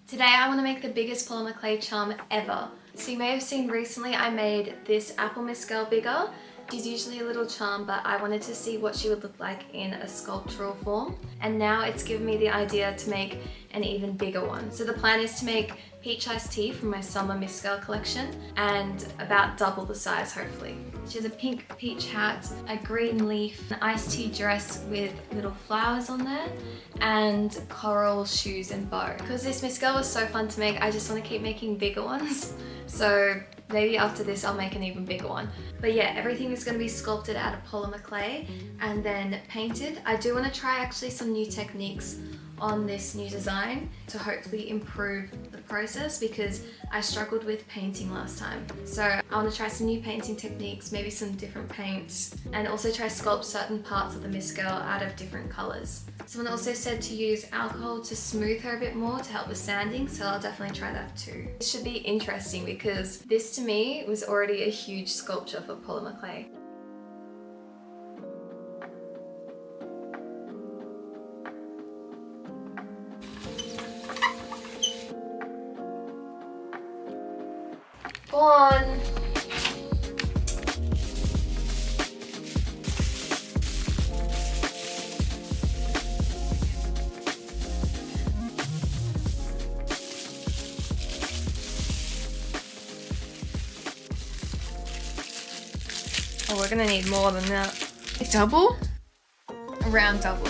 Today I want to make the biggest polymer clay charm ever. So you may have seen recently I made this apple mist girl bigger. She's usually a little charm, but I wanted to see what she would look like in a sculptural form. And now it's given me the idea to make an even bigger one. So the plan is to make peach iced tea from my summer mist girl collection and about double the size hopefully. She has a pink peach hat, a green leaf, an iced tea dress with little flowers on there, and coral shoes and bow. Because this mist girl was so fun to make, I just want to keep making bigger ones. So maybe after this I'll make an even bigger one. But yeah, everything is going to be sculpted out of polymer clay and then painted. I do want to try actually some new techniques on this new design to hopefully improve the process because I struggled with painting last time. So I want to try some new painting techniques, maybe some different paints, and also try sculpt certain parts of the mist girl out of different colors. Someone also said to use alcohol to smooth her a bit more to help with sanding, so I'll definitely try that too. This should be interesting because this to me was already a huge sculpture for polymer clay. Go on. Oh, we're gonna need more than that. Double? Around double.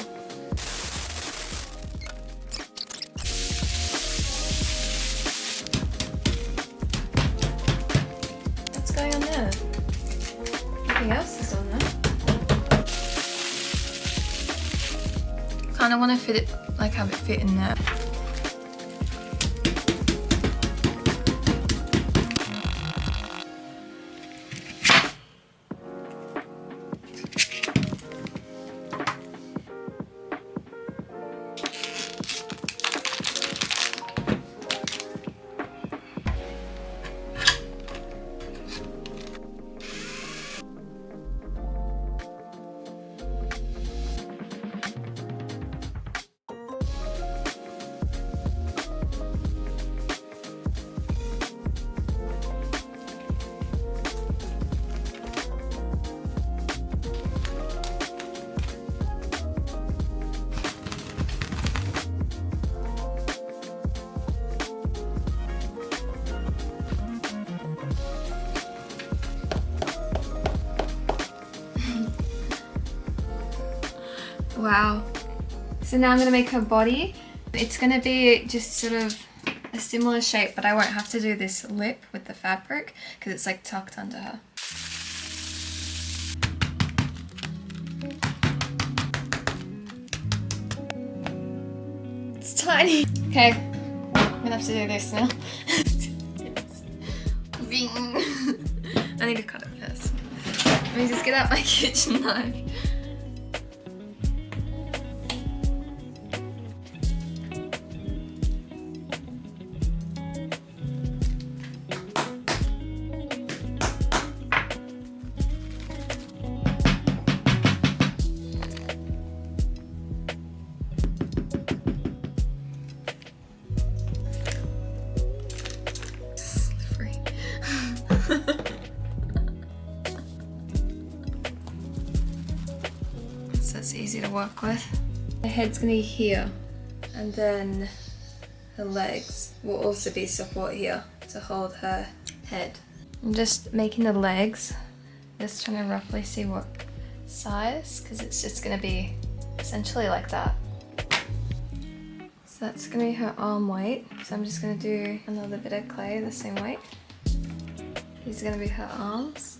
What's going on there? Nothing else is on there. Kinda wanna fit it, like have it fit in there. Wow. So now I'm gonna make her body. It's gonna be just sort of a similar shape, but I won't have to do this lip with the fabric because it's like tucked under her. It's tiny. Okay, I'm gonna have to do this now. I need to cut it first. Let me just get out my kitchen knife. So it's easy to work with. The head's gonna be here, and then her legs will also be support here to hold her head. I'm just making the legs, just trying to roughly see what size, because it's just gonna be essentially like that. So that's gonna be her arm weight. So I'm just gonna do another bit of clay the same weight. These are gonna be her arms,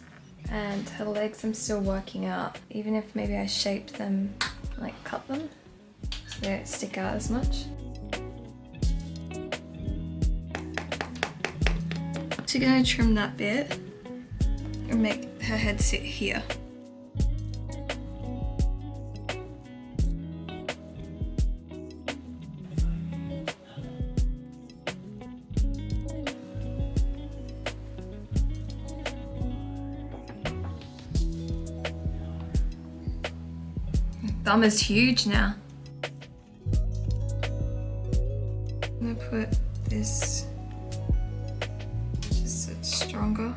and her legs I'm still working out, even if maybe I shaped them, like cut them, so they don't stick out as much. So you're gonna trim that bit and make her head sit here. Thumb is huge now. I'm gonna put this just so it's stronger.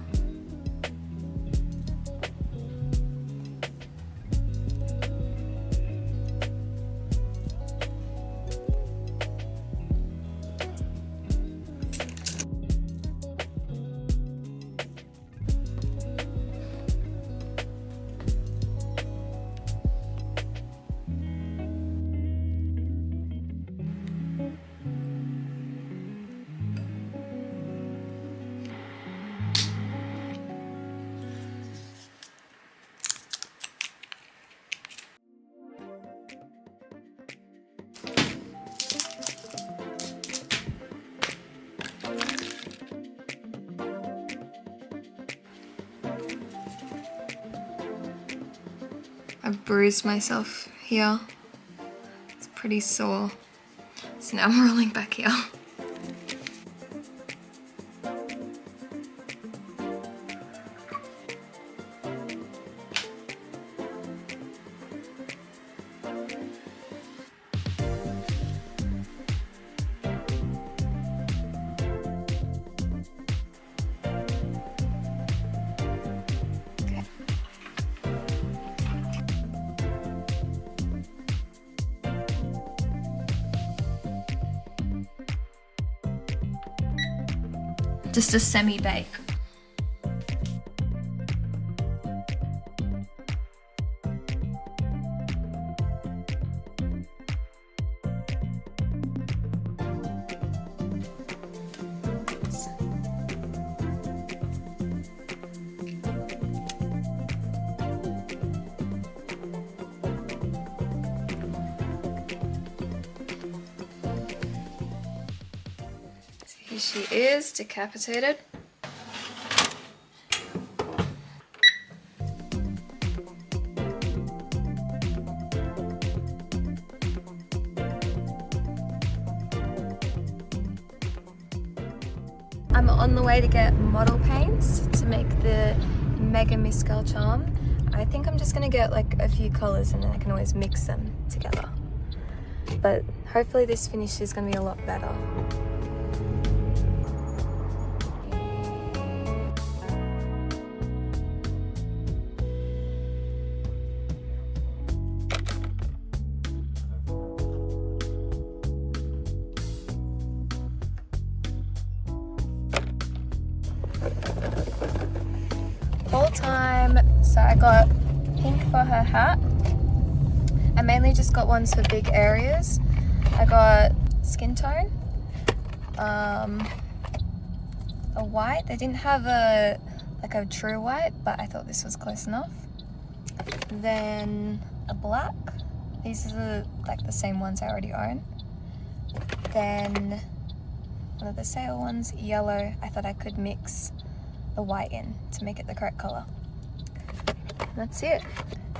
I bruised myself here. It's pretty sore. So now I'm rolling back here. Just a semi-bake. Here she is, decapitated. I'm on the way to get model paints to make the Mega Miscal charm. I think I'm just gonna get like a few colors and then I can always mix them together. But hopefully this finish is gonna be a lot better. Whole time, so I got pink for her hat. I mainly just got ones for big areas. I got skin tone, a white. They didn't have a true white, but I thought this was close enough. Then a black. These are the same ones I already own. Then one of the sale ones, yellow. I thought I could mix the white in to make it the correct color. That's it.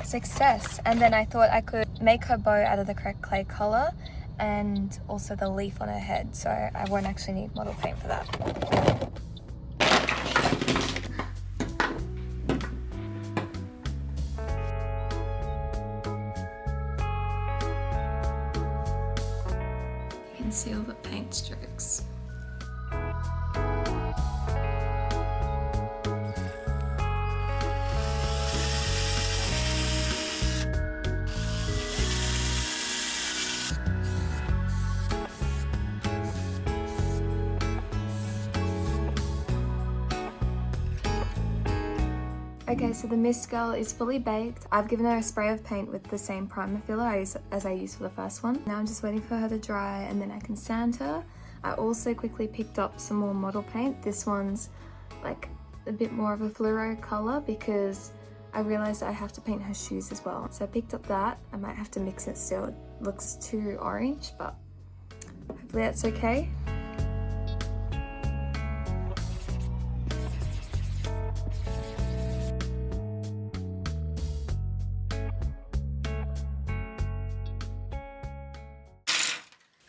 Success. And then I thought I could make her bow out of the correct clay color and also the leaf on her head, so I won't actually need model paint for that. You can see all the paint strokes. Okay, so the Miscal is fully baked. I've given her a spray of paint with the same primer filler as I used for the first one. Now I'm just waiting for her to dry and then I can sand her. I also quickly picked up some more model paint. This one's like a bit more of a fluoro color because I realized I have to paint her shoes as well. So I picked up that. I might have to mix it still. It looks too orange, but hopefully that's okay.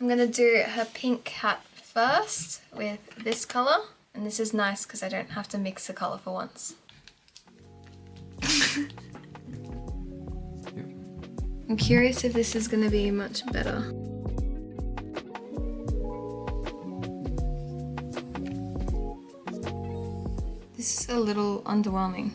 I'm gonna do her pink hat first with this color, and this is nice because I don't have to mix the color for once. I'm curious if this is gonna be much better. This is a little underwhelming.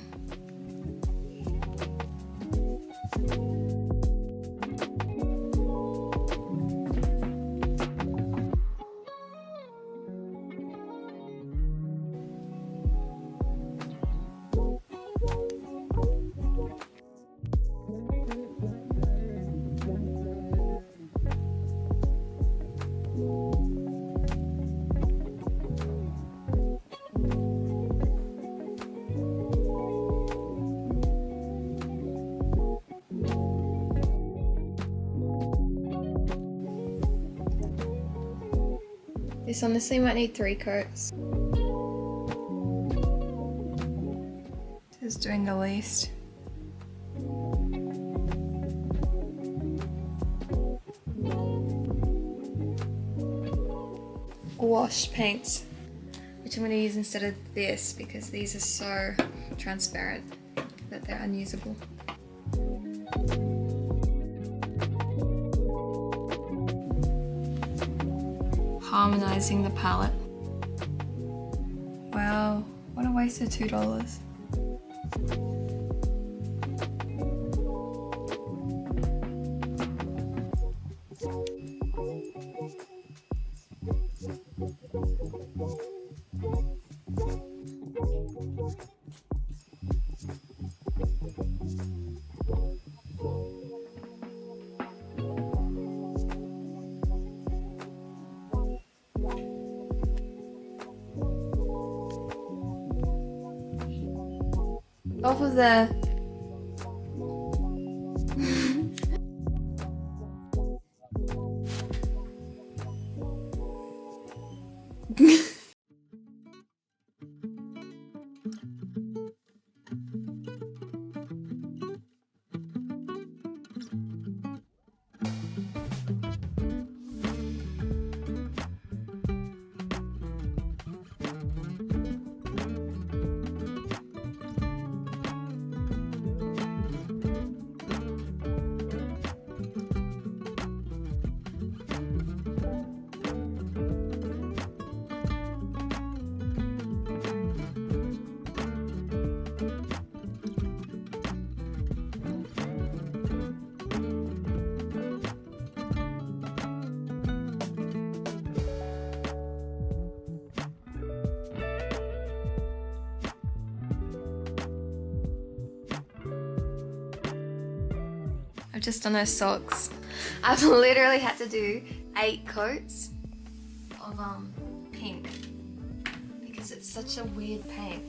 This honestly might need 3 coats. This is doing the least. Wash paints, which I'm going to use instead of this because these are so transparent that they're unusable. Harmonizing the palette. Wow, what a waste of $2. Off of there. I've just done her socks. I've literally had to do 8 coats of pink because it's such a weird paint.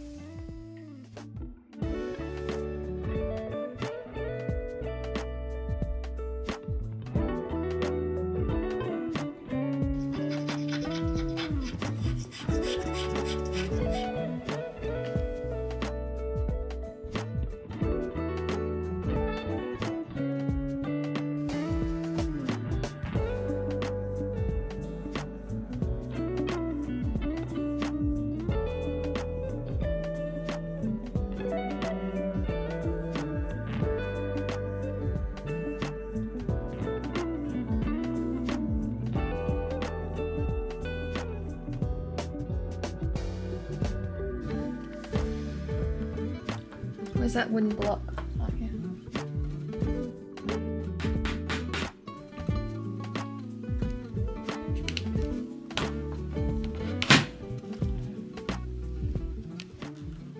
Where's that wooden block? Oh, yeah.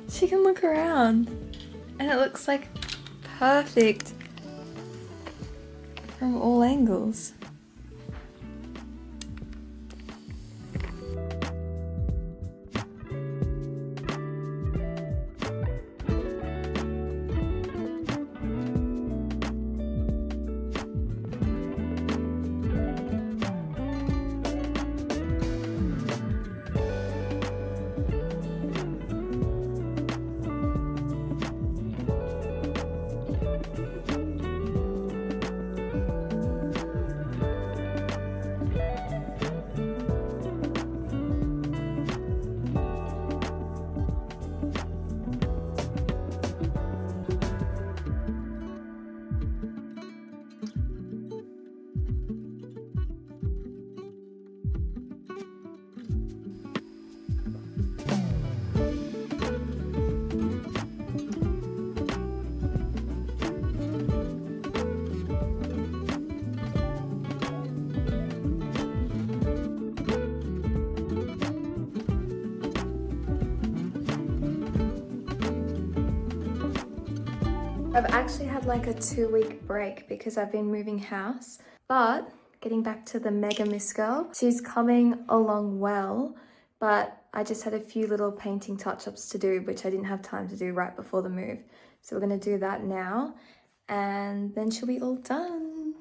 She can look around and it looks like perfect from all angles. I've actually had like a 2-week break because I've been moving house, but getting back to the Mega Miss Girl, she's coming along well, but I just had a few little painting touch-ups to do, which I didn't have time to do right before the move. So we're gonna do that now, and then she'll be all done.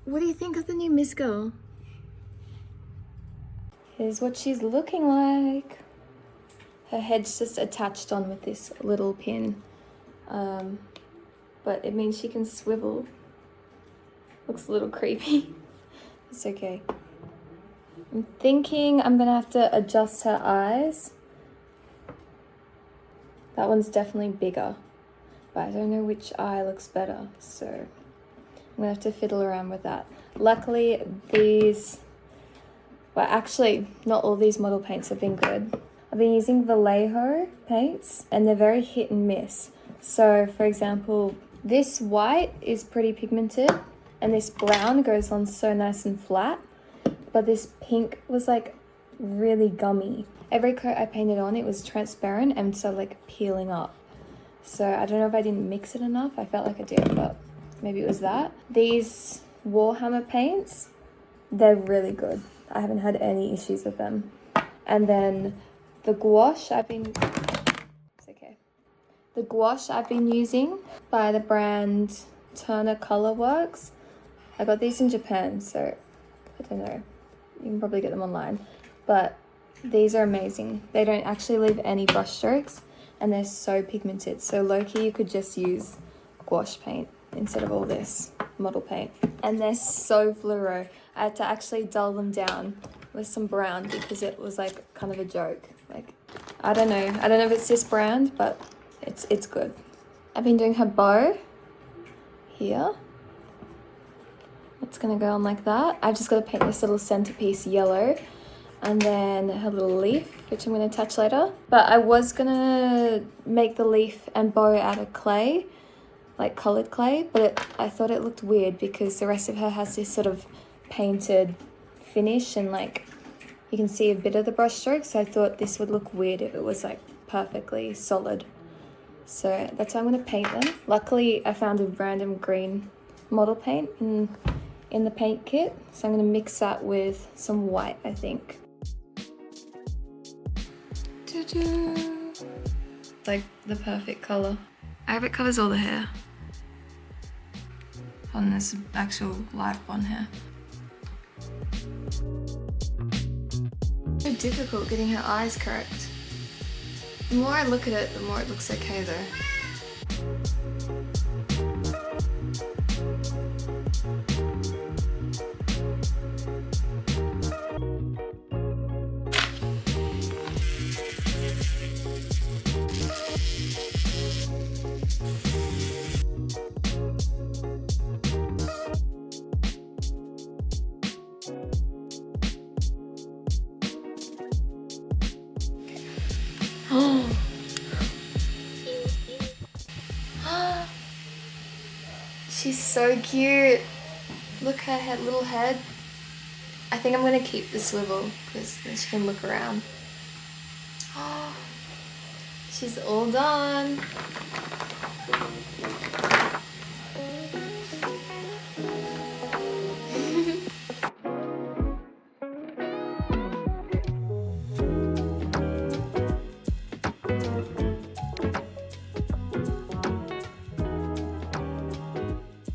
What do you think of the new Miss Girl? Here's what she's looking like. Her head's just attached on with this little pin, but it means she can swivel. Looks a little creepy. It's okay. I'm thinking I'm gonna have to adjust her eyes. That one's definitely bigger, but I don't know which eye looks better, so I'm gonna have to fiddle around with that. Luckily, well, actually, not all these model paints have been good. I've been using Vallejo paints, and they're very hit and miss. So, for example, this white is pretty pigmented, and this brown goes on so nice and flat, but this pink was like really gummy. Every coat I painted on, it was transparent and so like peeling up. So I don't know if I didn't mix it enough. I felt like I did, but maybe it was that. These Warhammer paints, they're really good. I haven't had any issues with them. And then the gouache The gouache I've been using by the brand Turner Colorworks. I got these in Japan, so I don't know. You can probably get them online. But these are amazing. They don't actually leave any brush strokes, and they're so pigmented. So low-key, you could just use gouache paint instead of all this model paint. And they're so fluoro. I had to actually dull them down with some brown because it was like kind of a joke. Like, I don't know if it's this brand, but it's good. I've been doing her bow here. It's gonna go on like that. I've just got to paint this little centerpiece yellow, and then her little leaf, which I'm gonna attach later. But I was gonna make the leaf and bow out of clay, like colored clay, but I thought it looked weird because the rest of her has this sort of painted finish, and like you can see a bit of the brush strokes. So I thought this would look weird if it was like perfectly solid. So that's why I'm gonna paint them. Luckily, I found a random green model paint in the paint kit, so I'm gonna mix that with some white, I think. Like the perfect color. I hope it covers all the hair on this actual live blonde hair. So difficult getting her eyes correct. The more I look at it, the more it looks okay though. She's so cute. Look her head, little head. I think I'm gonna keep the swivel because then she can look around. Oh, she's all done.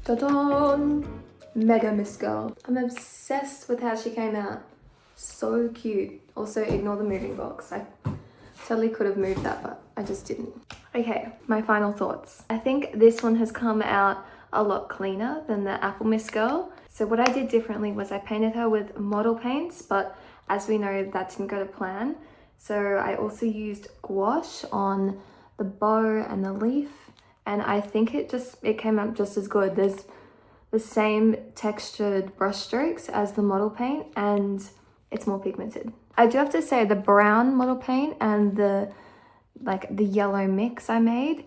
Ta-da! Mega Miss Girl. I'm obsessed with how she came out. So cute. Also, ignore the moving box. I totally could have moved that, but I just didn't. Okay, my final thoughts. I think this one has come out a lot cleaner than the Apple Miss Girl. So what I did differently was I painted her with model paints, but as we know, that didn't go to plan. So I also used gouache on the bow and the leaf, and I think it came out just as good. There's the same textured brush strokes as the model paint, and it's more pigmented. I do have to say the brown model paint and the yellow mix I made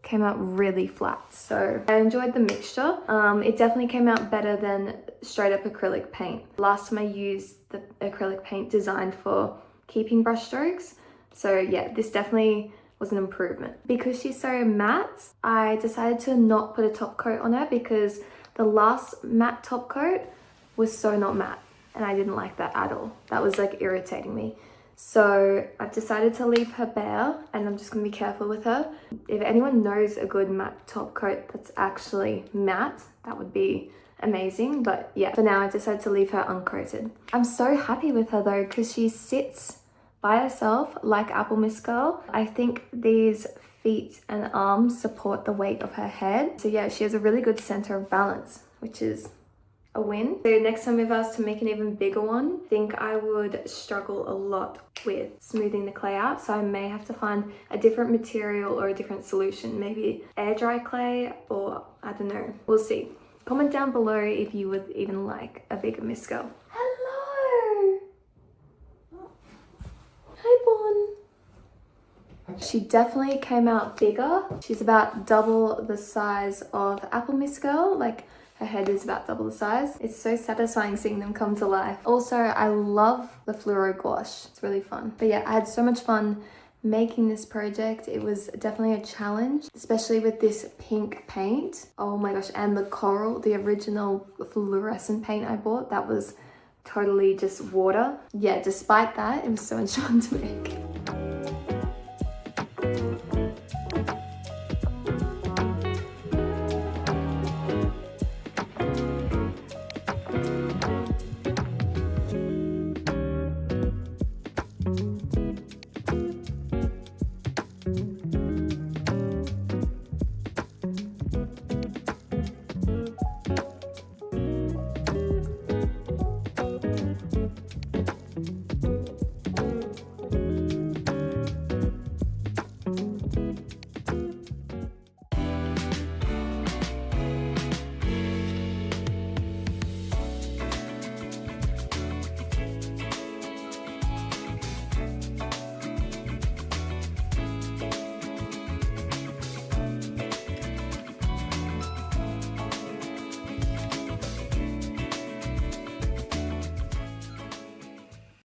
came out really flat. So I enjoyed the mixture. It definitely came out better than straight up acrylic paint. Last time I used the acrylic paint designed for keeping brush strokes, So yeah, this definitely was an improvement. Because she's so matte, I decided to not put a top coat on her because the last matte top coat was so not matte and I didn't like that at all. That was like irritating me. So I've decided to leave her bare and I'm just gonna be careful with her. If anyone knows a good matte top coat that's actually matte, that would be amazing. But yeah, for now I've decided to leave her uncoated. I'm so happy with her though because she sits by herself like Apple Mist Girl. I think these feet and arms support the weight of her head. So yeah, she has a really good center of balance, which is a win. So next time if I was to make an even bigger one, I think I would struggle a lot with smoothing the clay out. So I may have to find a different material or a different solution, maybe air dry clay, or I don't know, we'll see. Comment down below if you would even like a bigger Mist Girl. Hello! Hi, Bon. She definitely came out bigger. She's about double the size of Apple Mist Girl. Like, her head is about double the size. It's so satisfying seeing them come to life. Also, I love the fluoro gouache. It's really fun. But yeah, I had so much fun making this project. It was definitely a challenge, especially with this pink paint. Oh my gosh, and the coral, the original fluorescent paint I bought, that was totally just water. Yeah, despite that, it was so much fun to make.